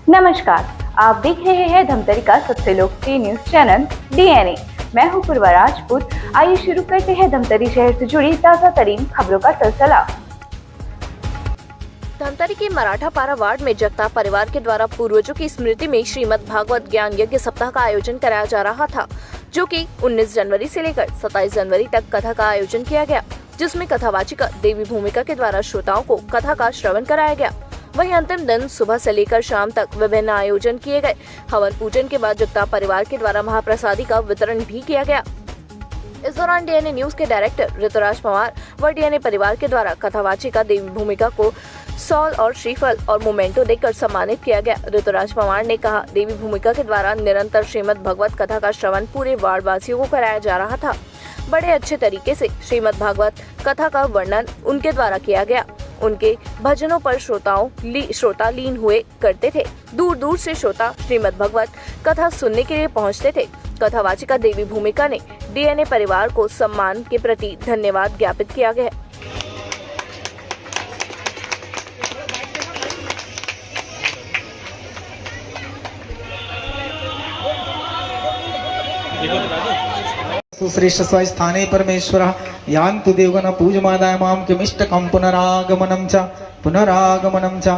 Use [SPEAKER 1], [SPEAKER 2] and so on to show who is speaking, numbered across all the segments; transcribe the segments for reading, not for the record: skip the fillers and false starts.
[SPEAKER 1] नमस्कार, आप देख रहे हैं धमतरी का सबसे लोकप्रिय न्यूज चैनल डीएनए। मैं हूं पूर्वा राजपूत। आइए शुरू करते हैं धमतरी शहर से जुड़ी ताजा तरीन खबरों का सिलसिला।
[SPEAKER 2] धमतरी के मराठा पारा वार्ड में जगताप परिवार के द्वारा पूर्वजों की स्मृति में श्रीमद् भागवत ज्ञान यज्ञ सप्ताह का आयोजन कराया जा रहा था, जो कि 19 जनवरी से लेकर 27 जनवरी तक कथा का आयोजन किया गया, जिसमें कथावाचिका देवी भूमिका के द्वारा श्रोताओं को कथा का श्रवण कराया गया। वहीं अंतिम दिन सुबह से लेकर शाम तक विभिन्न आयोजन किए गए। हवन पूजन के बाद जगताप परिवार के द्वारा महाप्रसादी का वितरण भी किया गया। इस दौरान डीएनए न्यूज के डायरेक्टर ऋतुराज पवार व डीएनए परिवार के द्वारा कथावाचिका देवी भूमिका को सॉल और श्रीफल और मोमेंटो देकर सम्मानित किया गया। ऋतुराज पवार ने कहा, देवी भूमिका के द्वारा निरंतर श्रीमद् भगवत कथा का श्रवण पूरे वार्ड वासियों को कराया जा रहा था। बड़े अच्छे तरीके से श्रीमद् भागवत कथा का वर्णन उनके द्वारा किया गया। उनके भजनों पर श्रोता लीन हुए करते थे। दूर दूर से श्रोता श्रीमद् भगवत कथा सुनने के लिए पहुंचते थे। कथावाचिका देवी भूमिका ने डीएनए परिवार को सम्मान के प्रति धन्यवाद ज्ञापित किया गया।
[SPEAKER 3] सुश्रेष्ठ स्वस्थाने परमेश्वरः यान्तु देवगण पूजमादाय मां किमिष्टकं पुनरागमनं च।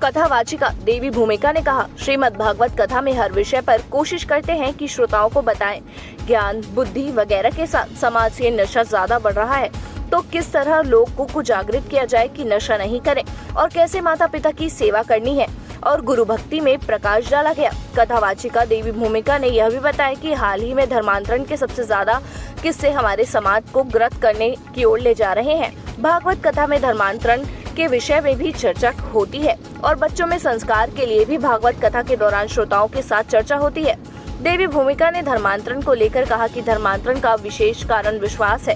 [SPEAKER 2] कथावाचिका देवी भूमिका ने कहा, श्रीमद् भागवत कथा में हर विषय पर कोशिश करते हैं कि श्रोताओं को बताएं। ज्ञान, बुद्धि वगैरह के साथ समाज से नशा ज्यादा बढ़ रहा है, तो किस तरह लोग को जागृत किया जाए कि नशा नहीं करें और कैसे माता पिता की सेवा करनी है, और गुरु भक्ति में प्रकाश डाला गया। कथावाचिका देवी भूमिका ने यह भी बताया कि हाल ही में धर्मांतरण के सबसे ज्यादा किस्से हमारे समाज को ग्रस्त करने की ओर ले जा रहे हैं। भागवत कथा में धर्मांतरण के विषय में भी चर्चा होती है और बच्चों में संस्कार के लिए भी भागवत कथा के दौरान श्रोताओं के साथ चर्चा होती है। देवी भूमिका ने धर्मांतरण को लेकर कहा कि धर्मांतरण का विशेष कारण विश्वास है।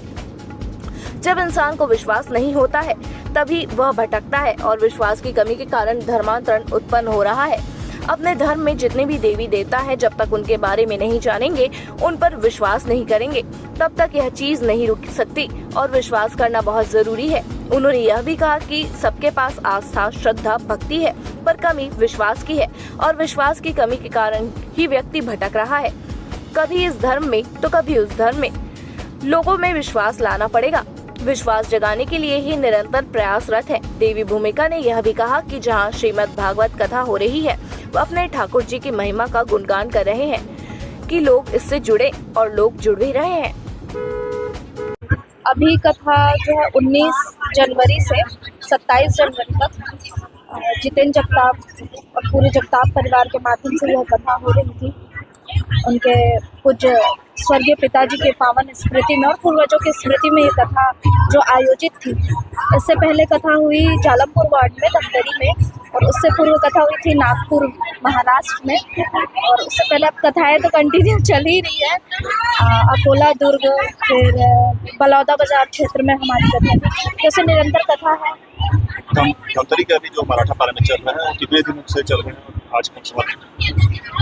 [SPEAKER 2] जब इंसान को विश्वास नहीं होता है तभी वह भटकता है और विश्वास की कमी के कारण धर्मांतरण उत्पन्न हो रहा है। अपने धर्म में जितने भी देवी देवता हैं, जब तक उनके बारे में नहीं जानेंगे, उन पर विश्वास नहीं करेंगे, तब तक यह चीज नहीं रुक सकती और विश्वास करना बहुत जरूरी है। उन्होंने यह भी कहा कि सबके पास आस्था, श्रद्धा, भक्ति है, पर कमी विश्वास की है और विश्वास की कमी के कारण ही व्यक्ति भटक रहा है। कभी इस धर्म में तो कभी उस धर्म में। लोगों में विश्वास लाना पड़ेगा। विश्वास जगाने के लिए ही निरंतर प्रयासरत है। देवी भूमिका ने यह भी कहा कि जहां श्रीमद् भागवत कथा हो रही है, वो अपने ठाकुर जी की महिमा का गुणगान कर रहे हैं कि लोग इससे जुड़े और लोग जुड़ भी रहे हैं।
[SPEAKER 4] अभी कथा जो है 19 जनवरी से 27 जनवरी तक जितेंद्र जगताप और पूरे जगताप परिवार के माध्यम से यह कथा हो रही थी। उनके पूज्य स्वर्गीय पिताजी के पावन स्मृति में और पूर्वजों की स्मृति में ये कथा जो आयोजित थी। इससे पहले कथा हुई जालमपुर वार्ड में, धमतरी में, और उससे पूर्व कथा हुई थी नागपुर महाराष्ट्र में, और उससे पहले अब कथाएं तो कंटिन्यू चल ही रही है। अकोला, दुर्ग, फिर बलौदा बाजार क्षेत्र में हमारी कथा जैसे निरंतर कथा है।
[SPEAKER 5] धमतरी के अभी जो मराठा पारा में चल रहा है, कितने दिन से चल रहे हैं?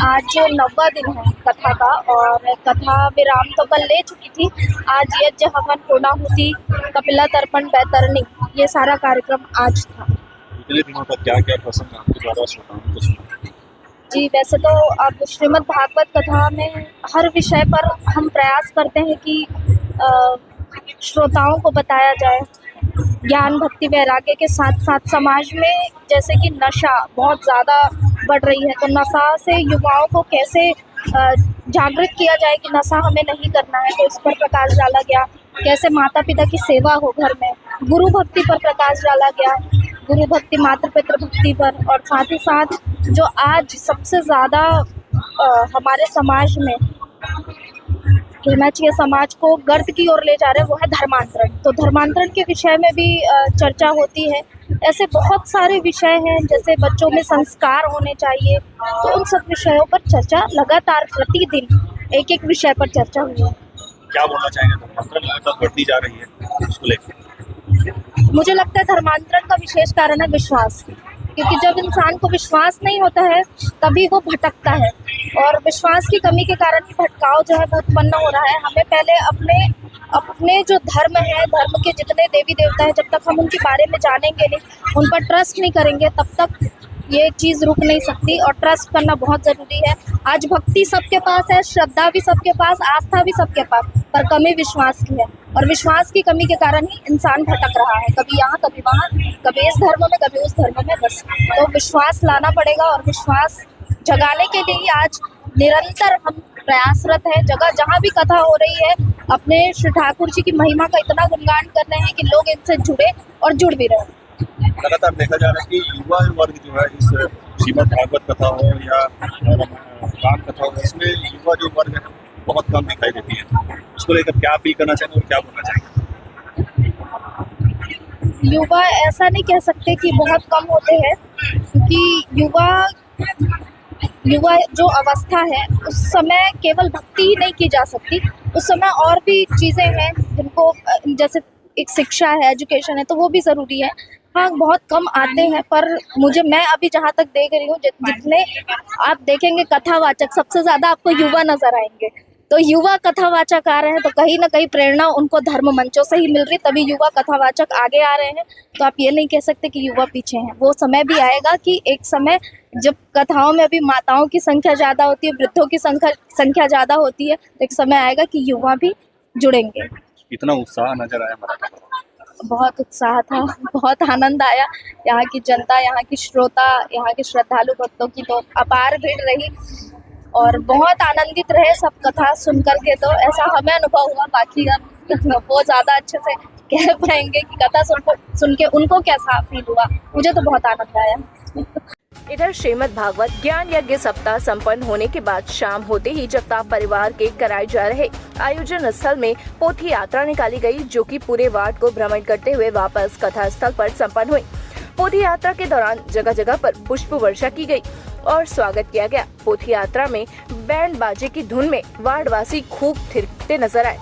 [SPEAKER 4] आज 9वां दिन है कथा का, और कथा विराम तो कल ले चुकी थी। आज यज्ञ, हवन, पूर्णाहुति, कपिला तर्पण, बैतरणी, ये सारा कार्यक्रम आज था।
[SPEAKER 5] पिछले दिनों तक क्या क्या प्रसंग आपके द्वारा श्रोताओं को सुना?
[SPEAKER 4] जी, वैसे तो अब श्रीमद् भागवत कथा में हर विषय पर हम प्रयास करते हैं कि श्रोताओं को बताया जाए। ज्ञान, भक्ति, वैराग्य के साथ साथ समाज में जैसे कि नशा बहुत ज़्यादा बढ़ रही है, तो नशा से युवाओं को कैसे जागृत किया जाए कि नशा हमें नहीं करना है, तो इस पर प्रकाश डाला गया। कैसे माता पिता की सेवा हो घर में, गुरु भक्ति पर प्रकाश डाला गया, गुरु भक्ति, मातृ पितृ भक्ति पर, और साथ ही साथ जो आज सबसे ज़्यादा हमारे समाज में कहना चाहिए, समाज को गर्त की ओर ले जा रहे हैं, वो है धर्मांतरण। तो धर्मांतरण के विषय में भी चर्चा होती है। ऐसे बहुत सारे विषय हैं, जैसे बच्चों में संस्कार होने चाहिए, तो उन सब विषयों पर चर्चा लगातार प्रतिदिन एक एक विषय पर चर्चा हुई है।
[SPEAKER 5] क्या बोलना चाहेंगे? धर्मांतरण लगातार बढ़ती जा रही है, उसको लेकर
[SPEAKER 4] मुझे लगता है धर्मांतरण का विशेष कारण है विश्वास, क्योंकि जब इंसान को विश्वास नहीं होता है तभी वो भटकता है, और विश्वास की कमी के कारण ही भटकाव जो है वो उत्पन्न हो रहा है। हमें पहले अपने अपने जो धर्म है, धर्म के जितने देवी देवता हैं, जब तक हम उनके बारे में जानेंगे नहीं, उन पर ट्रस्ट नहीं करेंगे, तब तक ये चीज़ रुक नहीं सकती। और ट्रस्ट करना बहुत ज़रूरी है। आज भक्ति सबके पास है, श्रद्धा भी सबके पास, आस्था भी सबके पास, पर कमी विश्वास की है। और विश्वास की कमी के कारण ही इंसान भटक रहा है, कभी यहाँ कभी वहाँ, कभी इस धर्म में कभी उस धर्म में। बस तो विश्वास लाना पड़ेगा, और विश्वास जगाने के लिए आज निरंतर हम प्रयासरत है। जगह जहाँ भी कथा हो रही है, अपने श्री ठाकुर जी की महिमा का इतना गुणगान कर रहे हैं कि लोग इनसे जुड़े और जुड़ भी रहे हैं।
[SPEAKER 5] लगातार देखा जा रहा है कि युवा वर्ग जो है इस श्रीमद् भागवत कथा हो या राम कथा हो, इसमें युवा जो वर्ग है बहुत कम दिखाई देती है। उसको लेकर क्या अपील करना चाहिए और क्या बोलना चाहिए?
[SPEAKER 4] युवा ऐसा नहीं कह सकते कि बहुत कम होते हैं, क्योंकि युवा जो अवस्था है, उस समय केवल भक्ति ही नहीं की जा सकती। उस समय और भी चीज़ें हैं जिनको, जैसे एक शिक्षा है, एजुकेशन है, तो वो भी ज़रूरी है। हाँ, बहुत कम आते हैं, पर मैं अभी जहाँ तक देख रही हूँ, जितने आप देखेंगे कथावाचक, सबसे ज़्यादा आपको युवा नज़र आएंगे। तो युवा कथावाचक आ रहे हैं, तो कहीं ना कहीं प्रेरणा उनको धर्म मंचों से ही मिल रही, तभी युवा कथावाचक आगे आ रहे हैं। तो आप ये नहीं कह सकते कि युवा पीछे हैं। वो समय भी आएगा कि एक समय जब कथाओं में अभी माताओं की संख्या ज़्यादा होती है, वृद्धों की संख्या ज़्यादा होती है, तो एक समय आएगा कि युवा भी जुड़ेंगे।
[SPEAKER 5] कितना उत्साह नजर आया हमारा?
[SPEAKER 4] बहुत उत्साह था, बहुत आनंद आया। यहाँ की जनता, यहाँ की श्रोता, यहाँ के श्रद्धालु भक्तों की तो अपार भीड़ रही, और बहुत आनंदित रहे सब कथा सुन करके। तो ऐसा हमें अनुभव हुआ, बाकी हम वो ज़्यादा अच्छे से कह पाएंगे कि कथा सुन के उनको कैसा फील हुआ। मुझे तो बहुत आनंद आया।
[SPEAKER 2] इधर श्रीमद् भागवत ज्ञान यज्ञ सप्ताह संपन्न होने के बाद शाम होते ही जगताप परिवार के कराए जा रहे आयोजन स्थल में पोथी यात्रा निकाली गई, जो कि पूरे वार्ड को भ्रमण करते हुए वापस कथा स्थल पर संपन्न हुई। पोथी यात्रा के दौरान जगह जगह पर पुष्प वर्षा की गई और स्वागत किया गया। पोथी यात्रा में बैंड बाजे की धुन में वार्डवासी खूब थिरकते नजर आए।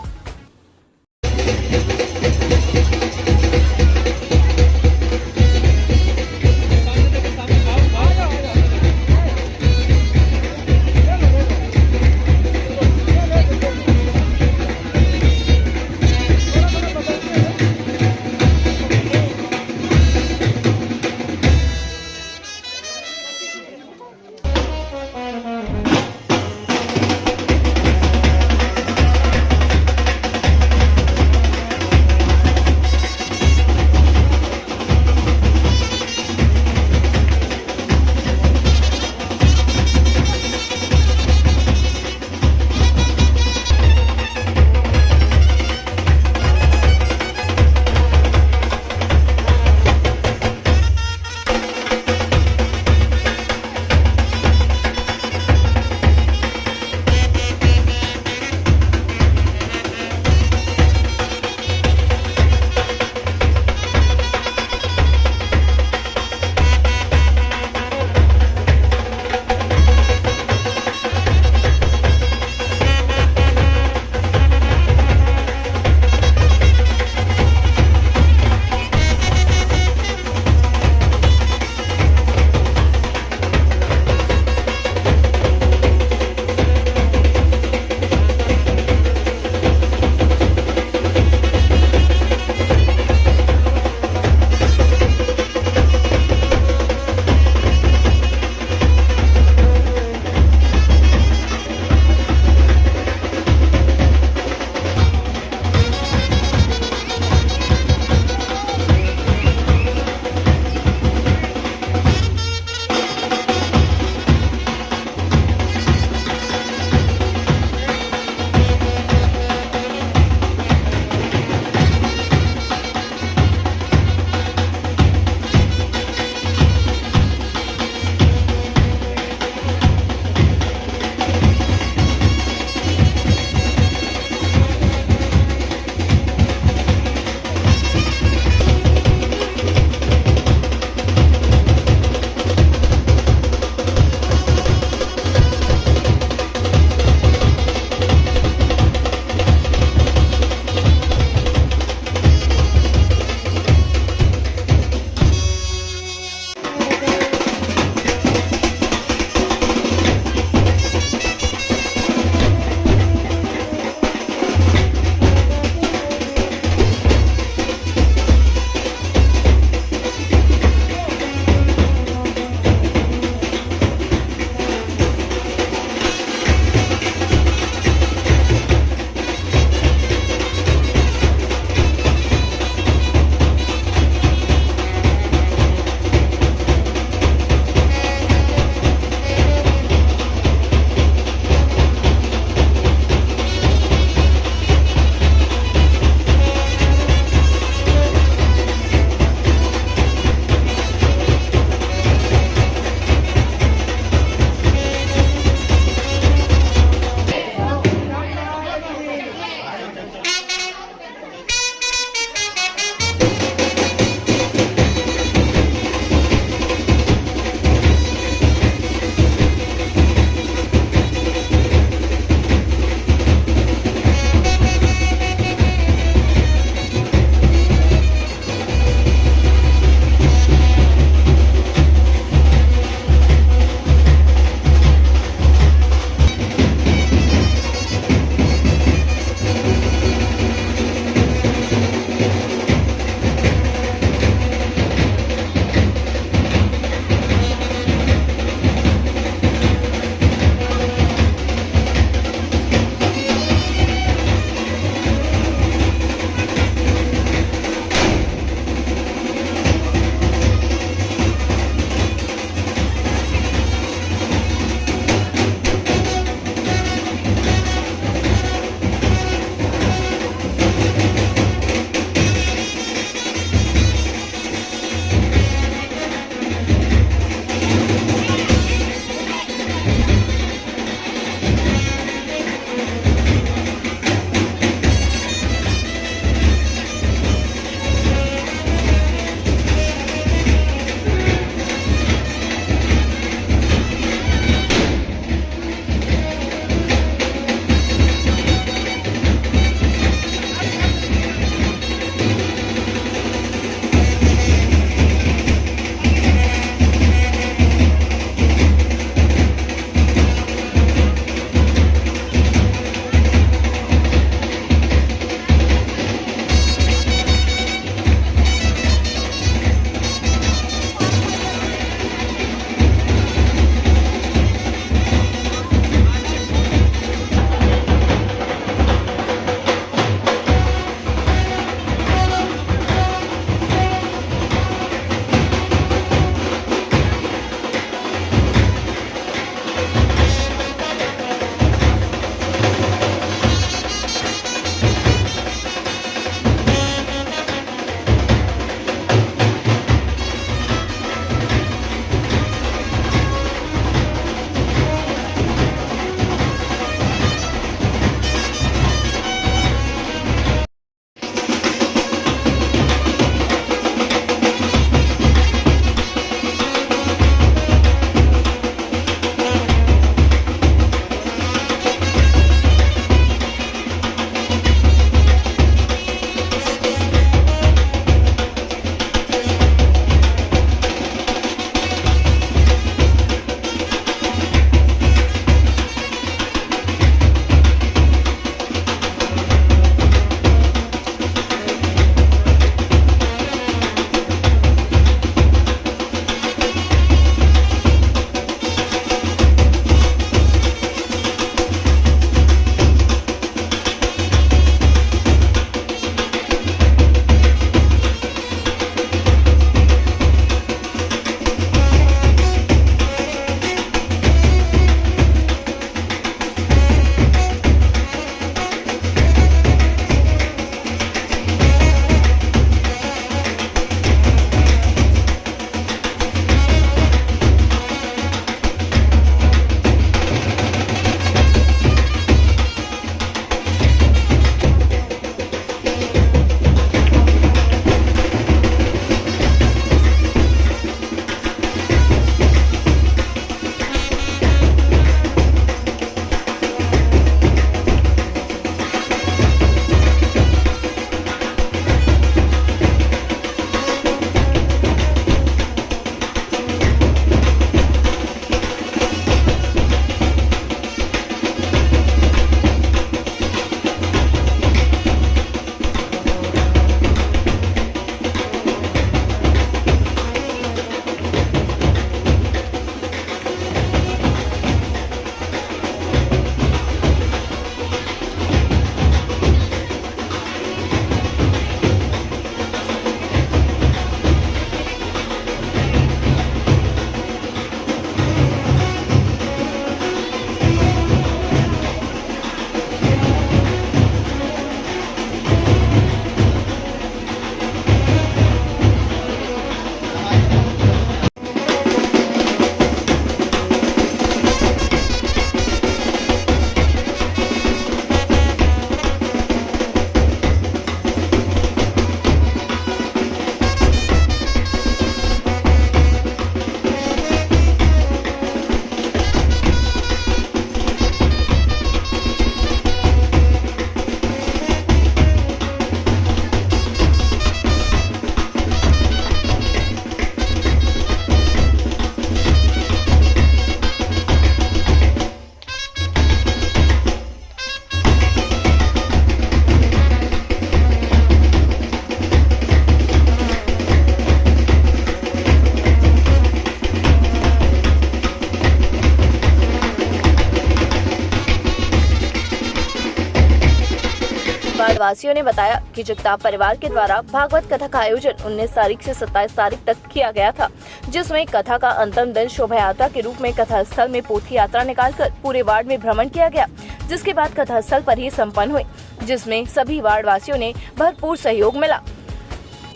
[SPEAKER 2] वासियों ने बताया कि जगताप परिवार के द्वारा भागवत कथा का आयोजन 19 तारीख से 27 तारीख तक किया गया था, जिसमें कथा का अंतिम दिन शोभा यात्रा के रूप में कथा स्थल में पोथी यात्रा निकालकर पूरे वार्ड में भ्रमण किया गया, जिसके बाद कथा स्थल पर ही संपन्न हुई, जिसमें सभी वार्ड वासियों ने भरपूर सहयोग मिला।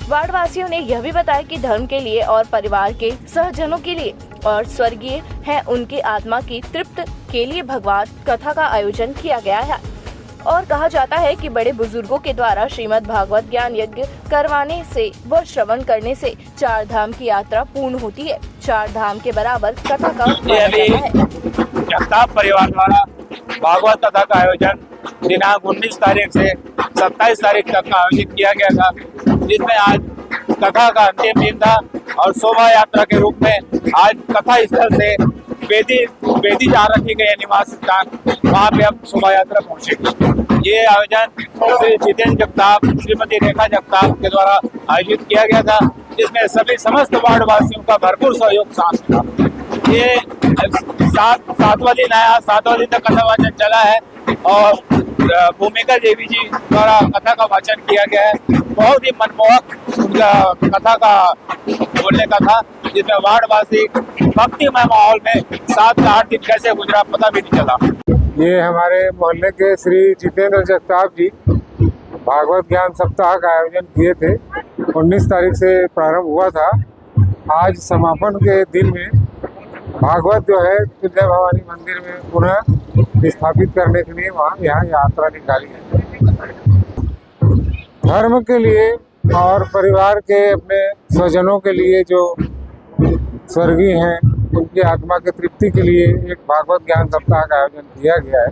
[SPEAKER 2] वार्ड वासियों ने यह भी बताया कि धर्म के लिए और परिवार के सहजनों के लिए और स्वर्गीय है उनकी आत्मा की तृप्त के लिए भगवत कथा का आयोजन किया गया है। और कहा जाता है कि बड़े बुजुर्गों के द्वारा श्रीमद् भागवत ज्ञान यज्ञ करवाने से व श्रवण करने से 4 धाम की यात्रा पूर्ण होती है। 4 धाम के बराबर कथा का माना जाता है।
[SPEAKER 6] जगताप परिवार द्वारा भागवत कथा का आयोजन दिनांक 19 तारीख से 27 तारीख तक का आयोजित किया गया था, जिसमें आज कथा का अंतिम दिन था और शोभा यात्रा के रूप में आज कथा स्थल से वेदी जहाँ रखी गई है निवास स्थान, वहाँ पे अब शोभा यात्रा पहुँचेगी। ये आयोजन श्री जितेंद्र जगताप, श्रीमती रेखा जगताप के द्वारा आयोजित किया गया था, जिसमें सभी समस्त वार्ड वासियों का भरपूर सहयोग साथ था। ये 7वां दिन आया, 7वां दिन तक कथा वाचन चला है और भूमिका देवी जी द्वारा कथा का वाचन किया गया है। बहुत ही मनमोहक कथा का बोलने का था, जिसमें वार्डवासी भक्तिमय माहौल में 7 से 8 दिन कैसे गुजरा पता भी नहीं चला।
[SPEAKER 7] ये हमारे मोहल्ले के श्री जितेंद्र जगताप जी भागवत ज्ञान सप्ताह का आयोजन किए थे। 19 तारीख से प्रारंभ हुआ था। आज समापन के दिन में भागवत जो है विद्या भवानी मंदिर में पुनः स्थापित करने के लिए वहाँ यहाँ यात्रा निकाली है। धर्म के लिए और परिवार के अपने स्वजनों के लिए जो स्वर्गीय हैं उनकी आत्मा की तृप्ति के लिए एक भागवत ज्ञान सप्ताह का आयोजन किया गया है।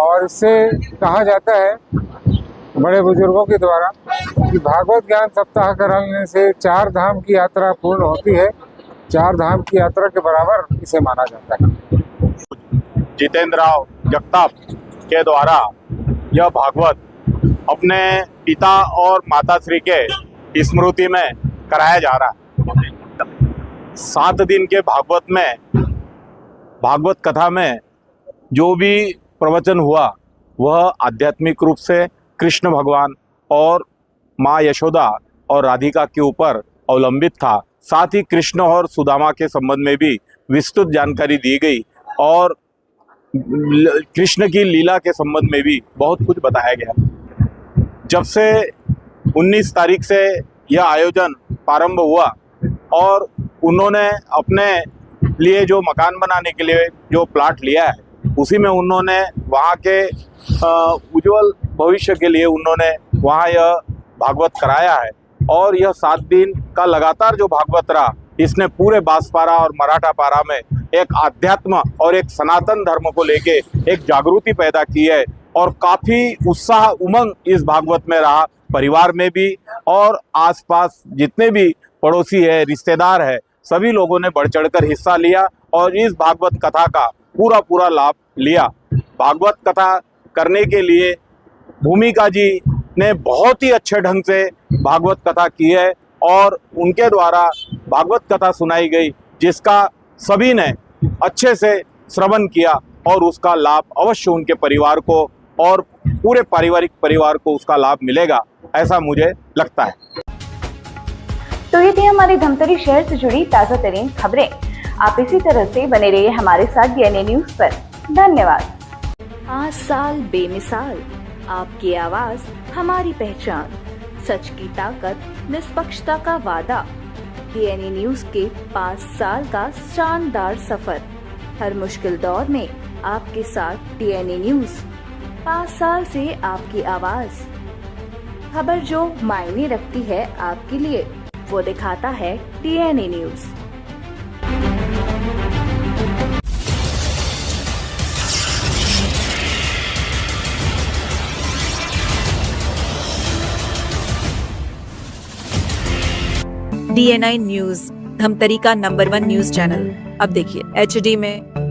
[SPEAKER 7] और इससे कहा जाता है बड़े बुजुर्गों के द्वारा कि भागवत ज्ञान सप्ताह कराने से 4 धाम की यात्रा पूर्ण होती है। 4 धाम की यात्रा के बराबर इसे माना जाता है।
[SPEAKER 6] जितेंद्र जगताप के द्वारा यह भागवत अपने पिता और माताश्री के स्मृति में कराया जा रहा है। 7 दिन के भागवत कथा में जो भी प्रवचन हुआ वह आध्यात्मिक रूप से कृष्ण भगवान और माँ यशोदा और राधिका के ऊपर अवलंबित था। साथ ही कृष्ण और सुदामा के संबंध में भी विस्तृत जानकारी दी गई और कृष्ण की लीला के संबंध में भी बहुत कुछ बताया गया। जब से 19 तारीख से यह आयोजन प्रारंभ हुआ और उन्होंने अपने लिए जो मकान बनाने के लिए जो प्लाट लिया है उसी में उन्होंने वहाँ के उज्जवल भविष्य के लिए उन्होंने वहाँ यह भागवत कराया है। और यह 7 दिन का लगातार जो भागवत रहा इसने पूरे बांसपारा और मराठापारा में एक आध्यात्म और एक सनातन धर्म को लेके एक जागृति पैदा की है और काफ़ी उत्साह उमंग इस भागवत में रहा, परिवार में भी और आसपास जितने भी पड़ोसी है रिश्तेदार है सभी लोगों ने बढ़ चढ़कर हिस्सा लिया और इस भागवत कथा का पूरा लाभ लिया। भागवत कथा करने के लिए भूमिका जी ने बहुत ही अच्छे ढंग से भागवत कथा की है और उनके द्वारा भागवत कथा सुनाई गई, जिसका सभी ने अच्छे से श्रवण किया और उसका लाभ अवश्य उनके परिवार को और पूरे पारिवारिक परिवार को उसका लाभ मिलेगा, ऐसा मुझे लगता है।
[SPEAKER 1] तो ये थी हमारी धमतरी शहर से जुड़ी ताजा तरीन खबरें। आप इसी तरह से बने रहिए हमारे साथ डीएनए न्यूज पर। धन्यवाद।
[SPEAKER 2] 5 साल बेमिसाल, आपकी आवाज हमारी पहचान, सच की ताकत, निष्पक्षता का वादा। डीएनए न्यूज के 5 साल का शानदार सफर, हर मुश्किल दौर में आपके साथ डीएनए न्यूज। 5 साल से आपकी आवाज, खबर जो मायने रखती है आपके लिए, वो दिखाता है DNA news.
[SPEAKER 8] DNI news, Dhamtari का नंबर 1 न्यूज चैनल। अब देखिए HD में,